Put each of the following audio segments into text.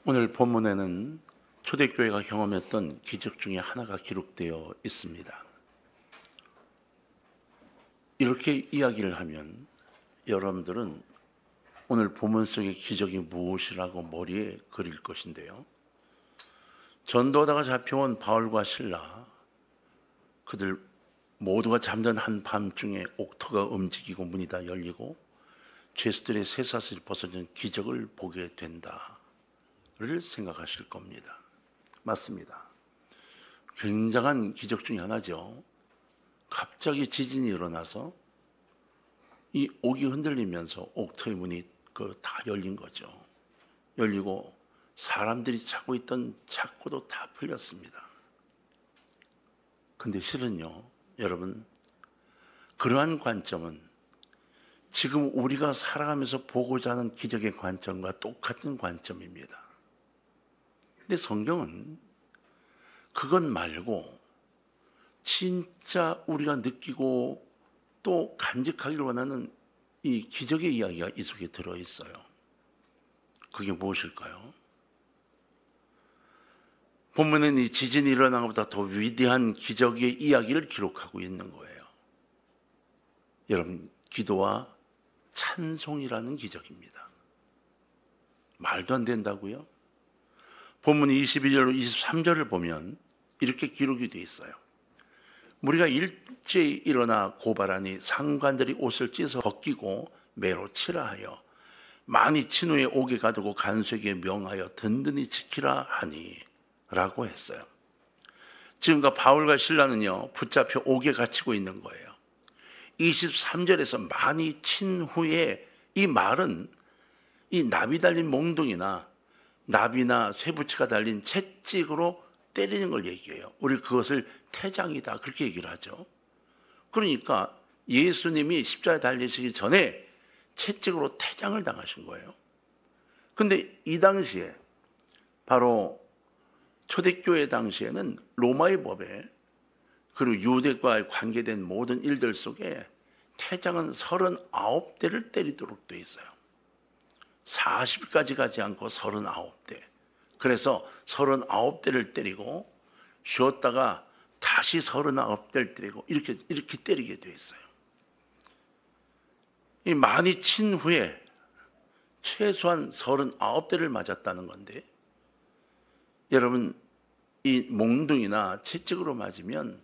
오늘 본문에는 초대교회가 경험했던 기적 중에 하나가 기록되어 있습니다. 이렇게 이야기를 하면 여러분들은 오늘 본문 속의 기적이 무엇이라고 머리에 그릴 것인데요. 전도하다가 잡혀온 바울과 실라, 그들 모두가 잠든 한 밤중에 옥터가 움직이고 문이 다 열리고 죄수들의 쇠사슬이 벗어진 기적을 보게 된다를 생각하실 겁니다. 맞습니다. 굉장한 기적 중에 하나죠. 갑자기 지진이 일어나서 이 옥이 흔들리면서 옥터의 문이 다 열린 거죠. 열리고 사람들이 찾고 있던 창고도 다 풀렸습니다. 근데 실은요, 여러분, 그러한 관점은 지금 우리가 살아가면서 보고자 하는 기적의 관점과 똑같은 관점입니다. 근데 성경은 그것 말고 진짜 우리가 느끼고 또 간직하기를 원하는 이 기적의 이야기가 이 속에 들어있어요. 그게 무엇일까요? 본문은 이 지진이 일어난 것보다 더 위대한 기적의 이야기를 기록하고 있는 거예요. 여러분, 기도와 찬송이라는 기적입니다. 말도 안 된다고요? 본문 21절, 23절을 보면 이렇게 기록이 되어 있어요. 무리가 일제히 일어나 고발하니 상관들이 옷을 찢어 벗기고 매로 치라 하여 많이 친 후에 옥에 가두고 간수에게 명하여 든든히 지키라 하니 라고 했어요. 지금과 바울과 실라는요, 붙잡혀 옥에 갇히고 있는 거예요. 23절에서 많이 친 후에, 이 말은 이 나비 달린 몽둥이나 나비나 쇠붙이가 달린 채찍으로 때리는 걸 얘기해요. 우리 그것을 태장이다, 그렇게 얘기를 하죠. 그러니까 예수님이 십자가에 달리시기 전에 채찍으로 태장을 당하신 거예요. 근데 이 당시에, 바로 초대교회 당시에는 로마의 법에, 그리고 유대과에 관계된 모든 일들 속에 태장은 39대를 때리도록 되어 있어요. 40까지 가지 않고 39대. 그래서 39대를 때리고 쉬었다가 다시 39대를 때리고 이렇게 때리게 되어 있어요. 이 많이 친 후에 최소한 39대를 맞았다는 건데, 여러분, 이 몽둥이나 채찍으로 맞으면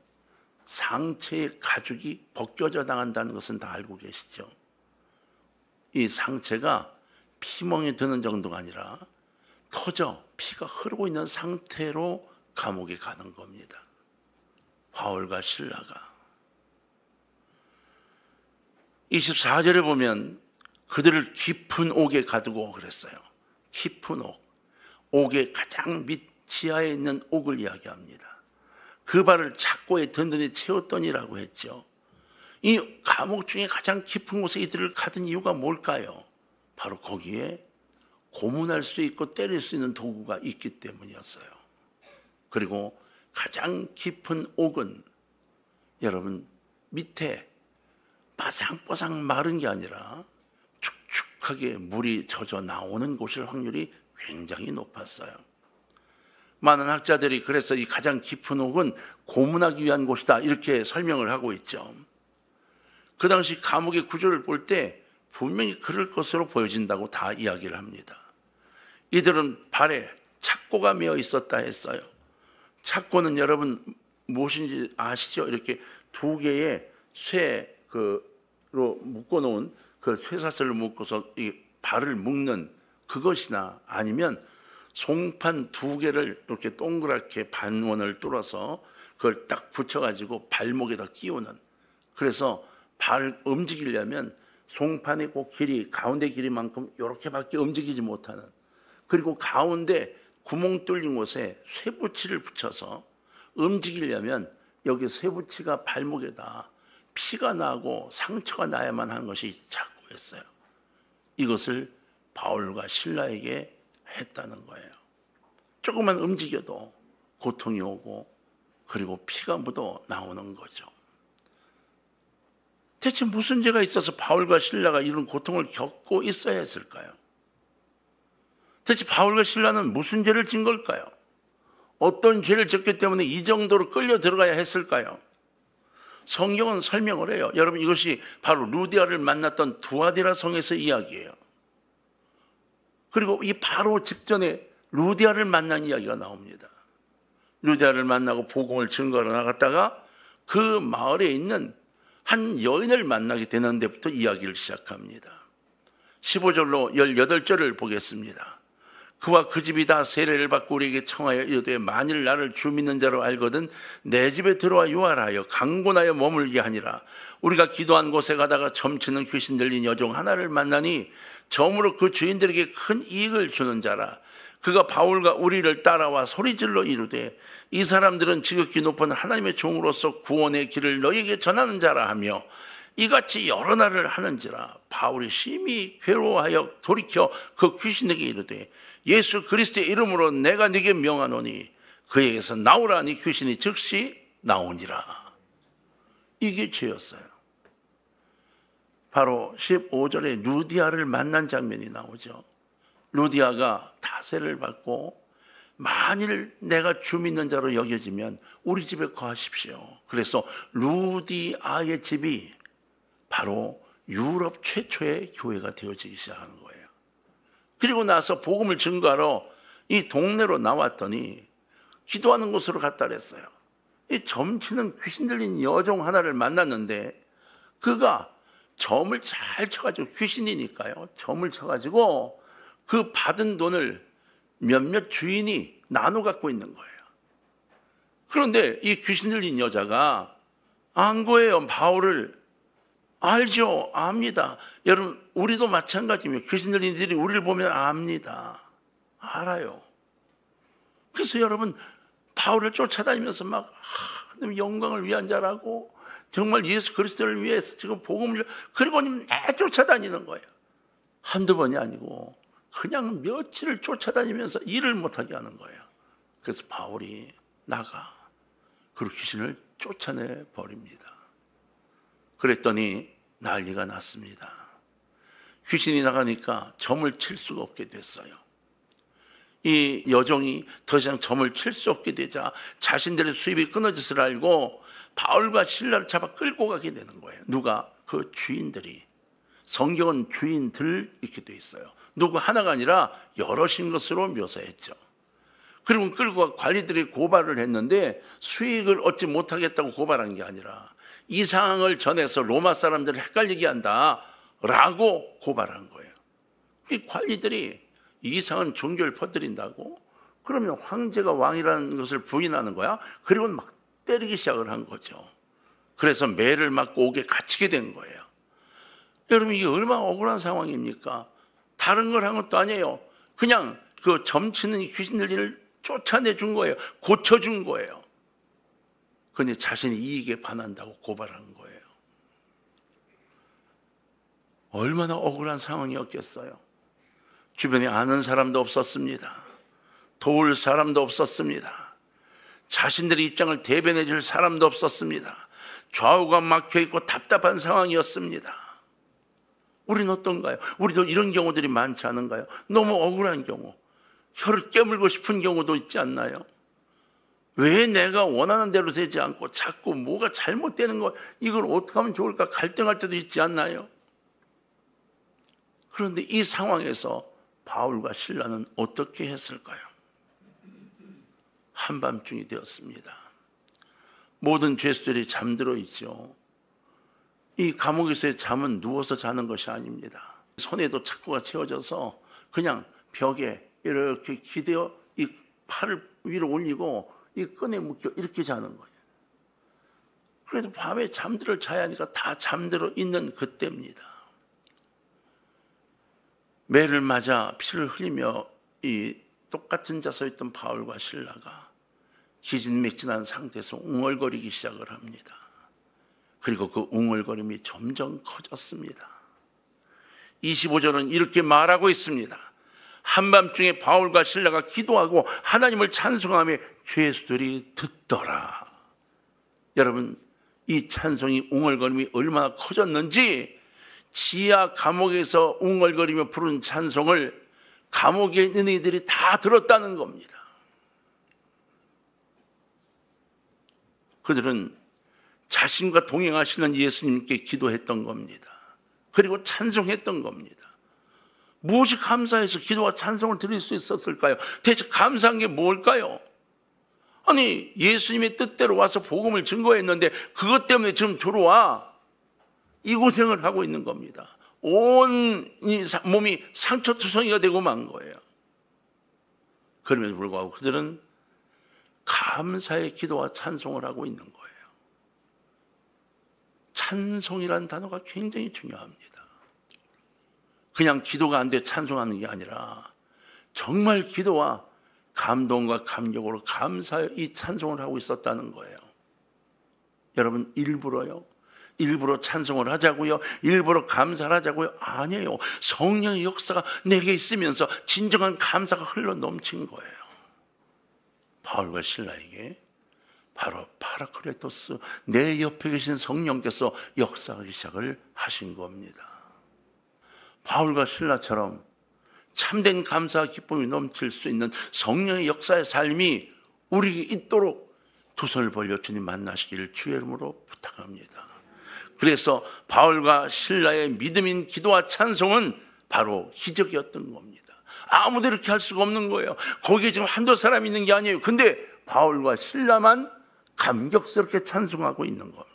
상체의 가죽이 벗겨져 나간다는 것은 다 알고 계시죠? 이 상체가 피멍이 드는 정도가 아니라 터져 피가 흐르고 있는 상태로 감옥에 가는 겁니다. 바울과 실라가 24절에 보면 그들을 깊은 옥에 가두고 그랬어요. 깊은 옥, 옥의 가장 밑 지하에 있는 옥을 이야기합니다. 그 발을 착고에 든든히 채웠더니라고 했죠. 이 감옥 중에 가장 깊은 곳에 이들을 가둔 이유가 뭘까요? 바로 거기에 고문할 수 있고 때릴 수 있는 도구가 있기 때문이었어요. 그리고 가장 깊은 옥은 여러분, 밑에 바상바상 마른 게 아니라 축축하게 물이 젖어 나오는 곳일 확률이 굉장히 높았어요. 많은 학자들이 그래서 이 가장 깊은 옥은 고문하기 위한 곳이다, 이렇게 설명을 하고 있죠. 그 당시 감옥의 구조를 볼 때 분명히 그럴 것으로 보여진다고 다 이야기를 합니다. 이들은 발에 착고가 메어 있었다 했어요. 착고는 여러분 무엇인지 아시죠? 이렇게 두 개의 쇠로 묶어놓은 그 쇠사슬로 묶어서 이 발을 묶는 그것이나, 아니면 송판 두 개를 이렇게 동그랗게 반원을 뚫어서 그걸 딱 붙여가지고 발목에다 끼우는, 그래서 발 움직이려면 송판의 그 길이, 가운데 길이만큼 이렇게밖에 움직이지 못하는, 그리고 가운데 구멍 뚫린 곳에 쇠붙이를 붙여서 움직이려면 여기 쇠붙이가 발목에다 피가 나고 상처가 나야만 하는 것이 착고였어요. 이것을 바울과 실라에게 했다는 거예요. 조금만 움직여도 고통이 오고 그리고 피가 묻어 나오는 거죠. 대체 무슨 죄가 있어서 바울과 실라가 이런 고통을 겪고 있어야 했을까요? 도대체 바울과 실라는 무슨 죄를 진 걸까요? 어떤 죄를 졌기 때문에 이 정도로 끌려 들어가야 했을까요? 성경은 설명을 해요. 여러분, 이것이 바로 루디아를 만났던 두아디라 성에서 이야기예요. 그리고 이 바로 직전에 루디아를 만난 이야기가 나옵니다. 루디아를 만나고 복음을 증거하러 나갔다가 그 마을에 있는 한 여인을 만나게 되는 데부터 이야기를 시작합니다. 15절로 18절을 보겠습니다. 그와 그 집이 다 세례를 받고 우리에게 청하여 이르되 만일 나를 주 믿는 자로 알거든 내 집에 들어와 유활하여 강권하여 머물게 하니라. 우리가 기도한 곳에 가다가 점치는 귀신 들린 여종 하나를 만나니 점으로 그 주인들에게 큰 이익을 주는 자라. 그가 바울과 우리를 따라와 소리질러 이르되 이 사람들은 지극히 높은 하나님의 종으로서 구원의 길을 너희에게 전하는 자라 하며 이같이 여러 날을 하는지라. 바울이 심히 괴로워하여 돌이켜 그 귀신에게 이르되 예수 그리스도의 이름으로 내가 네게 명하노니 그에게서 나오라니 귀신이 즉시 나오니라. 이게 죄였어요. 바로 15절에 루디아를 만난 장면이 나오죠. 루디아가 다세를 받고 만일 내가 주 믿는 자로 여겨지면 우리 집에 거하십시오. 그래서 루디아의 집이 바로 유럽 최초의 교회가 되어지기 시작하는 거예요. 그리고 나서 복음을 증거하러 이 동네로 나왔더니 기도하는 곳으로 갔다 그랬어요. 이 점치는 귀신 들린 여종 하나를 만났는데 그가 점을 잘 쳐가지고, 귀신이니까요, 점을 쳐가지고 그 받은 돈을 몇몇 주인이 나눠 갖고 있는 거예요. 그런데 이 귀신 들린 여자가 안 거예요. 바울을 알죠. 압니다. 여러분, 우리도 마찬가지입니다. 귀신 들린 이들이 우리를 보면 압니다. 알아요. 그래서 여러분, 바울을 쫓아다니면서 막 하나님 영광을 위한 자라고 정말 예수 그리스도를 위해서 지금 복음을, 그리고 매 쫓아다니는 거예요. 한두 번이 아니고 그냥 며칠을 쫓아다니면서 일을 못하게 하는 거예요. 그래서 바울이 나가 그 귀신을 쫓아내 버립니다. 그랬더니 난리가 났습니다. 귀신이 나가니까 점을 칠 수가 없게 됐어요. 이 여종이 더 이상 점을 칠 수 없게 되자 자신들의 수입이 끊어졌을 알고 바울과 실라를 잡아 끌고 가게 되는 거예요. 누가? 그 주인들이. 성경은 주인들 이렇게 돼 있어요. 누구 하나가 아니라 여럿인 것으로 묘사했죠. 그리고 끌고 가 관리들이 고발을 했는데 수익을 얻지 못하겠다고 고발한 게 아니라 이 상황을 전해서 로마 사람들을 헷갈리게 한다라고 고발한 거예요. 이 관리들이 이상한 종교를 퍼뜨린다고? 그러면 황제가 왕이라는 것을 부인하는 거야? 그리고 막 때리기 시작을 한 거죠. 그래서 매를 맞고 옥에 갇히게 된 거예요. 여러분, 이게 얼마나 억울한 상황입니까? 다른 걸 한 것도 아니에요. 그냥 그 점치는 귀신들을 쫓아내준 거예요. 고쳐준 거예요. 근데 자신이 이익에 반한다고 고발한 거예요. 얼마나 억울한 상황이었겠어요. 주변에 아는 사람도 없었습니다. 도울 사람도 없었습니다. 자신들의 입장을 대변해 줄 사람도 없었습니다. 좌우가 막혀있고 답답한 상황이었습니다. 우리는 어떤가요? 우리도 이런 경우들이 많지 않은가요? 너무 억울한 경우, 혀를 깨물고 싶은 경우도 있지 않나요? 왜 내가 원하는 대로 되지 않고 자꾸 뭐가 잘못되는 거, 이걸 어떻게 하면 좋을까 갈등할 때도 있지 않나요? 그런데 이 상황에서 바울과 실라는 어떻게 했을까요? 한밤중이 되었습니다. 모든 죄수들이 잠들어 있죠. 이 감옥에서의 잠은 누워서 자는 것이 아닙니다. 손에도 착고가 채워져서 그냥 벽에 이렇게 기대어 이 팔을 위로 올리고 이 끈에 묶여 이렇게 자는 거예요. 그래도 밤에 잠들을 자야 하니까 다 잠들어 있는 그때입니다. 매를 맞아 피를 흘리며 이 똑같은 자서 있던 바울과 실라가 기진맥진한 상태에서 웅얼거리기 시작을 합니다. 그리고 그 웅얼거림이 점점 커졌습니다. 25절은 이렇게 말하고 있습니다. 한밤중에 바울과 실라가 기도하고 하나님을 찬송하며 죄수들이 듣더라. 여러분, 이 찬송이 웅얼거림이 얼마나 커졌는지 지하 감옥에서 웅얼거리며 부른 찬송을 감옥에 있는 이들이 다 들었다는 겁니다. 그들은 자신과 동행하시는 예수님께 기도했던 겁니다. 그리고 찬송했던 겁니다. 무엇이 감사해서 기도와 찬송을 드릴 수 있었을까요? 대체 감사한 게 뭘까요? 아니, 예수님의 뜻대로 와서 복음을 증거했는데 그것 때문에 지금 들어와 이 고생을 하고 있는 겁니다. 온 몸이 상처투성이가 되고 만 거예요. 그럼에도 불구하고 그들은 감사의 기도와 찬송을 하고 있는 거예요. 찬송이라는 단어가 굉장히 중요합니다. 그냥 기도가 안 돼 찬송하는 게 아니라 정말 기도와 감동과 감격으로 감사의 이 찬송을 하고 있었다는 거예요. 여러분, 일부러 찬송을 하자고요? 일부러 감사를 하자고요? 아니에요. 성령의 역사가 내게 있으면서 진정한 감사가 흘러 넘친 거예요. 바울과 실라에게 바로 파라클레토스, 내 옆에 계신 성령께서 역사하기 시작을 하신 겁니다. 바울과 실라처럼 참된 감사와 기쁨이 넘칠 수 있는 성령의 역사의 삶이 우리에게 있도록 두 손을 벌려 주님 만나시기를 주의 이름으로 부탁합니다. 그래서 바울과 실라의 믿음인 기도와 찬송은 바로 기적이었던 겁니다. 아무도 이렇게 할 수가 없는 거예요. 거기에 지금 한두 사람이 있는 게 아니에요. 근데 바울과 실라만 감격스럽게 찬송하고 있는 겁니다.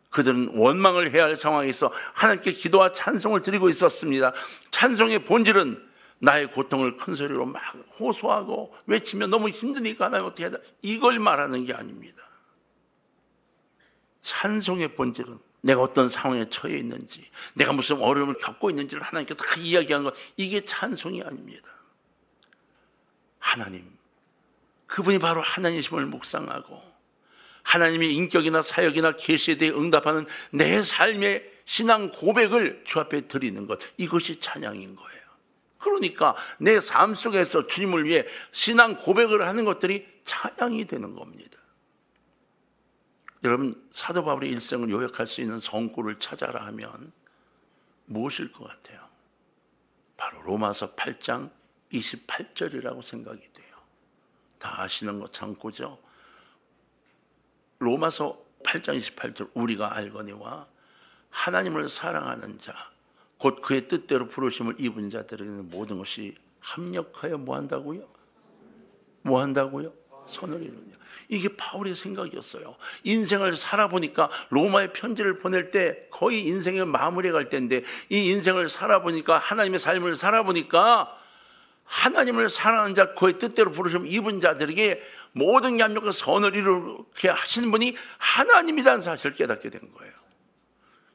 그들은 원망을 해야 할 상황에서 하나님께 기도와 찬송을 드리고 있었습니다. 찬송의 본질은 나의 고통을 큰 소리로 막 호소하고 외치며 너무 힘드니까 하나님 어떻게 해야 돼? 이걸 말하는 게 아닙니다. 찬송의 본질은 내가 어떤 상황에 처해 있는지, 내가 무슨 어려움을 겪고 있는지를 하나님께 다 이야기하는 것, 이게 찬송이 아닙니다. 하나님, 그분이 바로 하나님이심을 묵상하고 하나님의 인격이나 사역이나 계시에 대해 응답하는 내 삶의 신앙 고백을 주 앞에 드리는 것, 이것이 찬양인 거예요. 그러니까 내 삶 속에서 주님을 위해 신앙 고백을 하는 것들이 찬양이 되는 겁니다. 여러분, 사도 바울의 일생을 요약할 수 있는 성구를 찾아라 하면 무엇일 것 같아요? 바로 로마서 8장 28절이라고 생각이 돼요. 다 아시는 것 참고죠. 로마서 8장 28절, 우리가 알거니와 하나님을 사랑하는 자, 곧 그의 뜻대로 부르심을 입은 자들에게는 모든 것이 합력하여 뭐 한다고요? 뭐 한다고요? 선을 이루냐. 이게 바울의 생각이었어요. 인생을 살아보니까, 로마의 편지를 보낼 때 거의 인생의 마무리에 갈 때인데, 이 인생을 살아보니까, 하나님의 삶을 살아보니까 하나님을 사랑하는 자, 그의 뜻대로 부르심 입은 자들에게 모든 게 합력과 선을 이루게 하시는 분이 하나님이라는 사실을 깨닫게 된 거예요.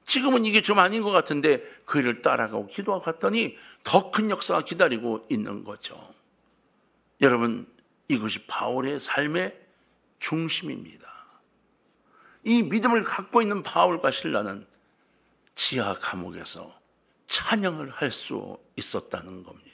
지금은 이게 좀 아닌 것 같은데 그 일을 따라가고 기도하고 갔더니 더 큰 역사가 기다리고 있는 거죠. 여러분, 이것이 바울의 삶의 중심입니다. 이 믿음을 갖고 있는 바울과 실라는 지하 감옥에서 찬양을 할 수 있었다는 겁니다.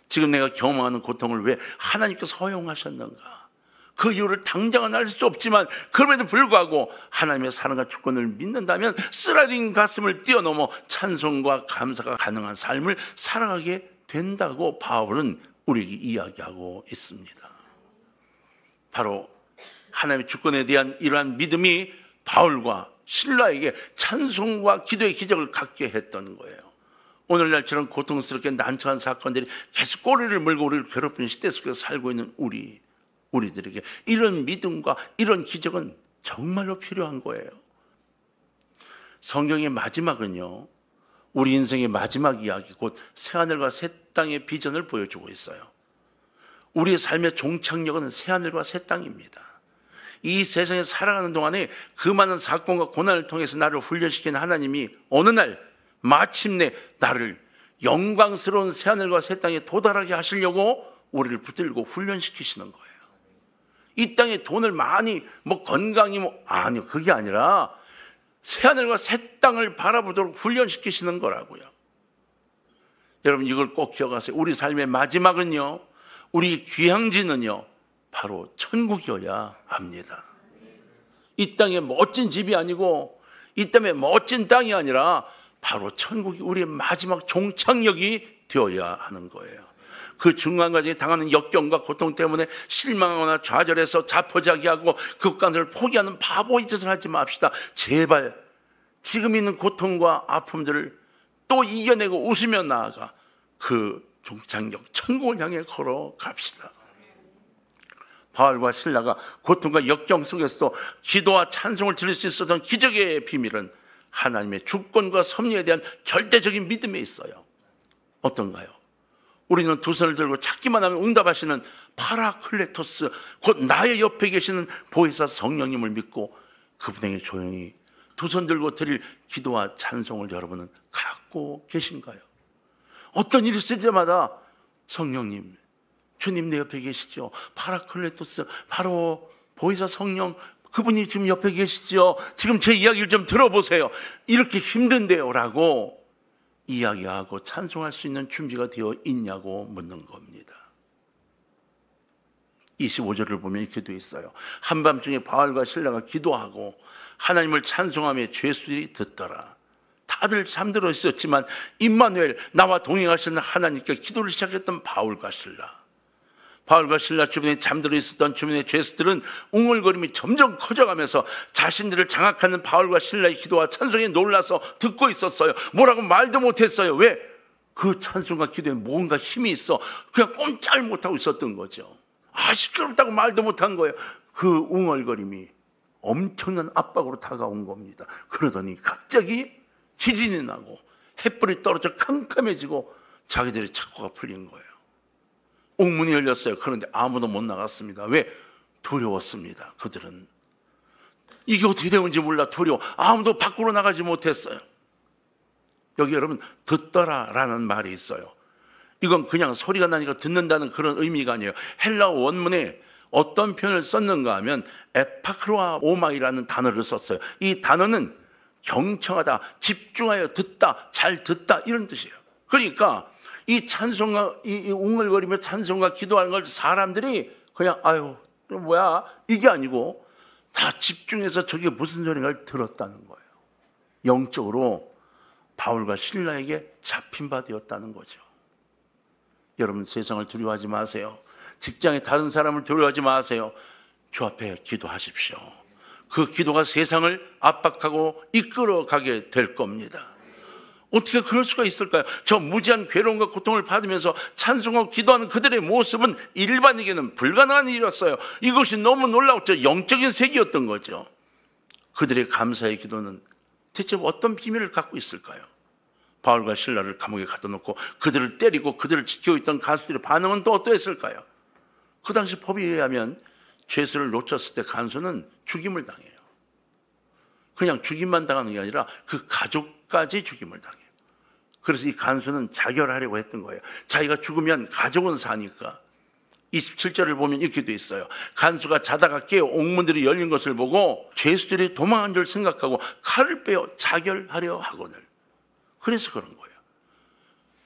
지금 내가 경험하는 고통을 왜 하나님께서 허용하셨는가? 그 이유를 당장은 알 수 없지만 그럼에도 불구하고 하나님의 사랑과 주권을 믿는다면 쓰라린 가슴을 뛰어넘어 찬송과 감사가 가능한 삶을 살아가게 된다고 바울은 우리에게 이야기하고 있습니다. 바로 하나님의 주권에 대한 이러한 믿음이 바울과 실라에게 찬송과 기도의 기적을 갖게 했던 거예요. 오늘날처럼 고통스럽게 난처한 사건들이 계속 꼬리를 물고 우리를 괴롭히는 시대 속에서 살고 있는 우리들에게 이런 믿음과 이런 기적은 정말로 필요한 거예요. 성경의 마지막은요, 우리 인생의 마지막 이야기, 곧 새하늘과 새 땅의 비전을 보여주고 있어요. 우리의 삶의 종착역은 새하늘과 새 땅입니다. 이 세상에 살아가는 동안에 그 많은 사건과 고난을 통해서 나를 훈련시키는 하나님이 어느 날 마침내 나를 영광스러운 새하늘과 새 땅에 도달하게 하시려고 우리를 붙들고 훈련시키시는 거예요. 이 땅에 돈을 많이, 건강이 아니요, 그게 아니라 새하늘과 새 땅을 바라보도록 훈련시키시는 거라고요. 여러분, 이걸 꼭 기억하세요. 우리 삶의 마지막은요, 우리 귀향지는요, 바로 천국이어야 합니다. 이 땅에 멋진 집이 아니고 이 땅에 멋진 땅이 아니라 바로 천국이 우리의 마지막 종착역이 되어야 하는 거예요. 그 중간 과정에 당하는 역경과 고통 때문에 실망하거나 좌절해서 자포자기하고 그것을 포기하는 바보의 짓을 하지 맙시다. 제발 지금 있는 고통과 아픔들을 또 이겨내고 웃으며 나아가 그 종착역 천국을 향해 걸어갑시다. 바울과 실라가 고통과 역경 속에서 기도와 찬송을 드릴 수 있었던 기적의 비밀은 하나님의 주권과 섭리에 대한 절대적인 믿음에 있어요. 어떤가요? 우리는 두 손을 들고 찾기만 하면 응답하시는 파라클레토스, 곧 나의 옆에 계시는 보혜사 성령님을 믿고 그분에게 조용히 두 손 들고 드릴 기도와 찬송을 여러분은 갖고 계신가요? 어떤 일이 있을 때마다 성령님, 주님 내 옆에 계시죠. 파라클레토스, 바로 보혜사 성령, 그분이 지금 옆에 계시죠. 지금 제 이야기를 좀 들어보세요. 이렇게 힘든데요 라고 이야기하고 찬송할 수 있는 준비가 되어 있냐고 묻는 겁니다. 25절을 보면 이렇게 되어 있어요. 한밤중에 바울과 실라가 기도하고 하나님을 찬송하며 죄수들이 듣더라. 다들 잠들어 있었지만 임마누엘, 나와 동행하시는 하나님께 기도를 시작했던 바울과 실라. 바울과 실라 주변에 잠들어 있었던 주변의 죄수들은 웅얼거림이 점점 커져가면서 자신들을 장악하는 바울과 실라의 기도와 찬송에 놀라서 듣고 있었어요. 뭐라고 말도 못했어요. 왜? 그 찬송과 기도에 뭔가 힘이 있어 그냥 꼼짝을 못하고 있었던 거죠. 시끄럽다고 말도 못한 거예요. 그 웅얼거림이 엄청난 압박으로 다가온 겁니다. 그러더니 갑자기 지진이 나고 햇불이 떨어져 캄캄해지고 자기들의 착고가 풀린 거예요. 옥문이 열렸어요. 그런데 아무도 못 나갔습니다. 왜? 두려웠습니다. 그들은 이게 어떻게 되는지 몰라 두려워. 아무도 밖으로 나가지 못했어요. 여기 여러분 듣더라라는 말이 있어요. 이건 그냥 소리가 나니까 듣는다는 그런 의미가 아니에요. 헬라어 원문에 어떤 표현을 썼는가 하면 에파크로아 오마이라는 단어를 썼어요. 이 단어는 경청하다, 집중하여 듣다, 잘 듣다 이런 뜻이에요. 그러니까 이 찬송과 이 웅얼거리며 찬송과 기도하는 걸 사람들이 그냥 아유 뭐야 이게 아니고 다 집중해서 저게 무슨 소리인가를 들었다는 거예요. 영적으로 바울과 실라에게 잡힌 바 되었다는 거죠. 여러분 세상을 두려워하지 마세요. 직장에 다른 사람을 두려워하지 마세요. 주 앞에 기도하십시오. 그 기도가 세상을 압박하고 이끌어가게 될 겁니다. 어떻게 그럴 수가 있을까요? 저 무지한 괴로움과 고통을 받으면서 찬송하고 기도하는 그들의 모습은 일반에게는 불가능한 일이었어요. 이것이 너무 놀라웠죠. 영적인 세계였던 거죠. 그들의 감사의 기도는 대체 어떤 비밀을 갖고 있을까요? 바울과 실라를 감옥에 가둬놓고 그들을 때리고 그들을 지키고 있던 간수들의 반응은 또 어떠했을까요? 그 당시 법에 의하면 죄수를 놓쳤을 때 간수는 죽임을 당해요. 그냥 죽임만 당하는 게 아니라 그 가족까지 죽임을 당해요. 그래서 이 간수는 자결하려고 했던 거예요. 자기가 죽으면 가족은 사니까. 27절을 보면 이렇게 돼 있어요. 간수가 자다가 깨어 옥문들이 열린 것을 보고 죄수들이 도망한 줄 생각하고 칼을 빼어 자결하려 하거늘. 그래서 그런 거예요.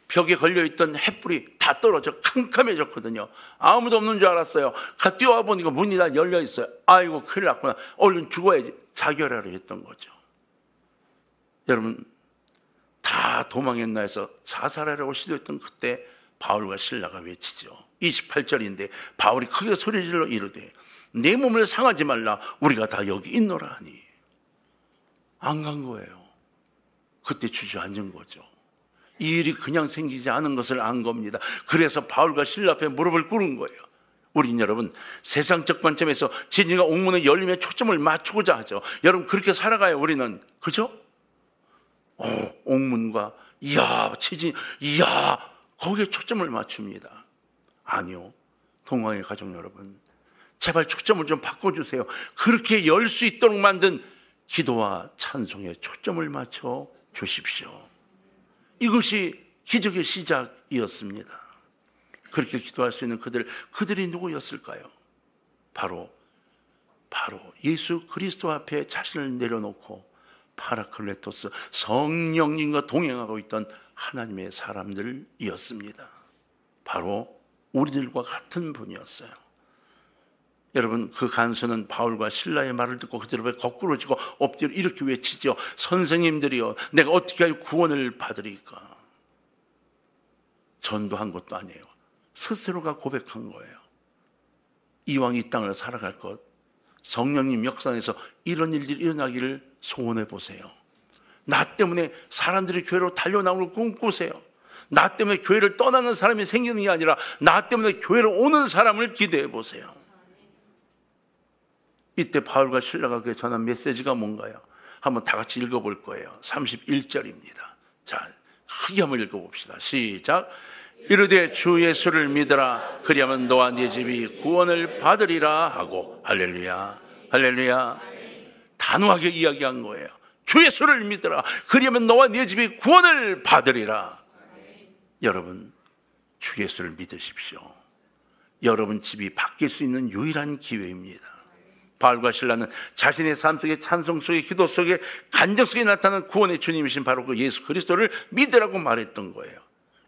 벽에 걸려있던 햇불이 다 떨어져 캄캄해졌거든요. 아무도 없는 줄 알았어요. 뛰어와 보니까 문이 다 열려 있어요. 아이고 큰일 났구나. 얼른 죽어야지. 자결하려 했던 거죠. 여러분 다 도망했나 해서 자살하려고 시도했던 그때 바울과 실라가 외치죠. 28절인데 바울이 크게 소리질러 이르되 내 몸을 상하지 말라. 우리가 다 여기 있노라 하니. 안 간 거예요. 그때 주저앉은 거죠. 이 일이 그냥 생기지 않은 것을 안 겁니다. 그래서 바울과 실라 앞에 무릎을 꿇은 거예요. 우린 여러분 세상적 관점에서 진리가 옥문의 열림에 초점을 맞추고자 하죠. 여러분 그렇게 살아가요. 우리는. 그죠? 옥문과 이야 지진 이야 거기에 초점을 맞춥니다. 아니요. 동광의 가족 여러분 제발 초점을 좀 바꿔주세요. 그렇게 열 수 있도록 만든 기도와 찬송에 초점을 맞춰 주십시오. 이것이 기적의 시작이었습니다. 그렇게 기도할 수 있는 그들이 누구였을까요? 바로 예수 그리스도 앞에 자신을 내려놓고 파라클레토스 성령님과 동행하고 있던 하나님의 사람들이었습니다. 바로 우리들과 같은 분이었어요. 여러분 그 간수는 바울과 실라의 말을 듣고 그들 앞에 거꾸로 지고 엎드려 이렇게 외치죠. 선생님들이여 내가 어떻게 하여 구원을 받으리까? 전도한 것도 아니에요. 스스로가 고백한 거예요. 이왕 이 땅을 살아갈 것, 성령님 역사에서 이런 일들이 일어나기를 소원해 보세요. 나 때문에 사람들이 교회로 달려나오는 걸 꿈꾸세요. 나 때문에 교회를 떠나는 사람이 생기는 게 아니라 나 때문에 교회로 오는 사람을 기대해 보세요. 이때 바울과 실라가 전한 메시지가 뭔가요? 한번 다 같이 읽어볼 거예요. 31절입니다. 자, 크게 한번 읽어봅시다. 시작. 이르되 주 예수를 믿으라. 그리하면 너와 네 집이 구원을 받으리라 하고. 할렐루야, 할렐루야. 단호하게 이야기한 거예요. 주 예수를 믿으라. 그리하면 너와 네 집이 구원을 받으리라. 여러분, 주 예수를 믿으십시오. 여러분 집이 바뀔 수 있는 유일한 기회입니다. 바울과 실라는 자신의 삶 속에, 찬송 속에, 기도 속에, 간증 속에 나타나는 구원의 주님이신 바로 그 예수 그리스도를 믿으라고 말했던 거예요.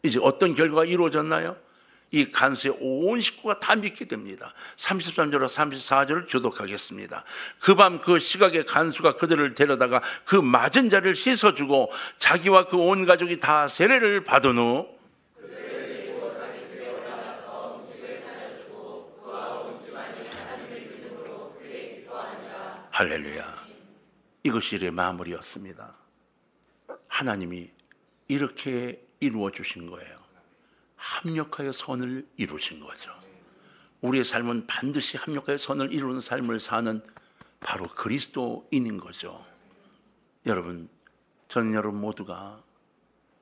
이제 어떤 결과가 이루어졌나요? 이 간수의 온 식구가 다 믿게 됩니다. 33절과 34절을 교독하겠습니다. 그 밤 그 시각에 간수가 그들을 데려다가 그 맞은 자를 씻어주고 자기와 그 온 가족이 다 세례를 받은 후 할렐루야. 이것이 일의 마무리였습니다. 하나님이 이렇게 이루어 주신 거예요. 합력하여 선을 이루신 거죠. 우리의 삶은 반드시 합력하여 선을 이루는 삶을 사는 바로 그리스도인인 거죠. 여러분, 저는 여러분 모두가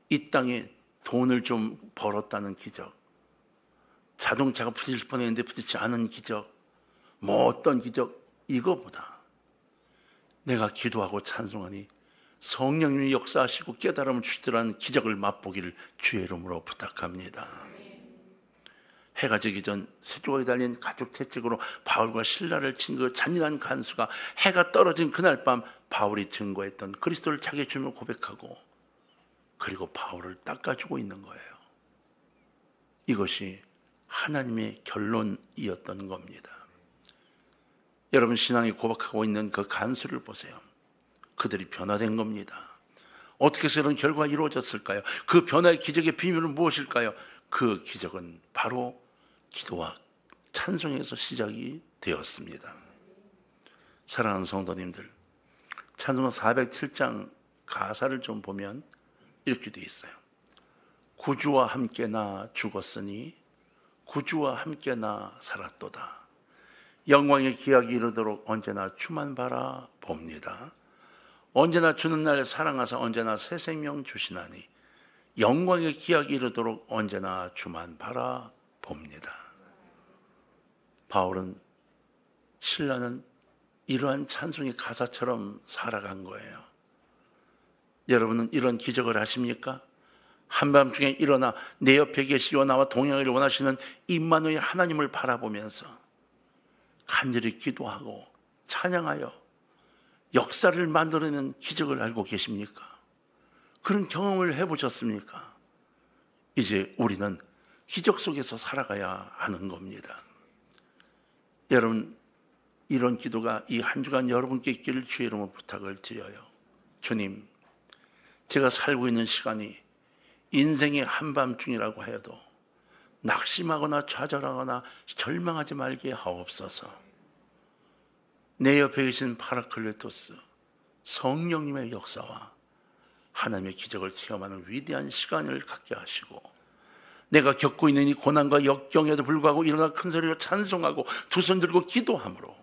이 땅에 돈을 좀 벌었다는 기적, 자동차가 부딪힐 뻔했는데 부딪히지 않은 기적, 뭐 어떤 기적, 이거보다 내가 기도하고 찬송하니 성령님이 역사하시고 깨달음을 주시더라는 기적을 맛보기를 주의 이름으로 부탁합니다. 해가 지기 전 수족에 달린 가죽 채찍으로 바울과 실라를 친 그 잔인한 간수가 해가 떨어진 그날 밤 바울이 증거했던 그리스도를 자기의 주님으로 고백하고 그리고 바울을 닦아주고 있는 거예요. 이것이 하나님의 결론이었던 겁니다. 여러분, 신앙이 고백하고 있는 그 간수를 보세요. 그들이 변화된 겁니다. 어떻게 해서 이런 결과가 이루어졌을까요? 그 변화의 기적의 비밀은 무엇일까요? 그 기적은 바로 기도와 찬송에서 시작이 되었습니다. 사랑하는 성도님들, 찬송가 407장 가사를 좀 보면 이렇게 되어 있어요. 구주와 함께 나 죽었으니 구주와 함께 나 살았도다. 영광의 기약이 이르도록 언제나 주만 바라봅니다. 언제나 주는 날 사랑하사 언제나 새 생명 주시나니 영광의 기약이 이르도록 언제나 주만 바라봅니다. 바울은, 신라는 이러한 찬송의 가사처럼 살아간 거예요. 여러분은 이런 기적을 하십니까? 한밤중에 일어나 내 옆에 계시고 나와 동행하기를 원하시는 임마누엘 하나님을 바라보면서 간절히 기도하고 찬양하여 역사를 만들어내는 기적을 알고 계십니까? 그런 경험을 해보셨습니까? 이제 우리는 기적 속에서 살아가야 하는 겁니다. 여러분, 이런 기도가 이 한 주간 여러분께 있기를 주의 이름으로 부탁을 드려요. 주님, 제가 살고 있는 시간이 인생의 한밤중이라고 해도 낙심하거나 좌절하거나 절망하지 말게 하옵소서. 내 옆에 계신 파라클레토스 성령님의 역사와 하나님의 기적을 체험하는 위대한 시간을 갖게 하시고, 내가 겪고 있는 이 고난과 역경에도 불구하고 일어나 큰 소리로 찬송하고 두 손 들고 기도함으로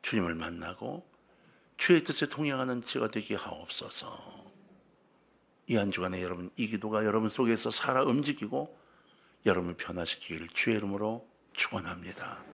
주님을 만나고 주의 뜻에 동행하는 제가 되게 하옵소서. 이 한 주간에 여러분, 이 기도가 여러분 속에서 살아 움직이고 여러분을 변화시키기를 주의 이름으로 축원합니다.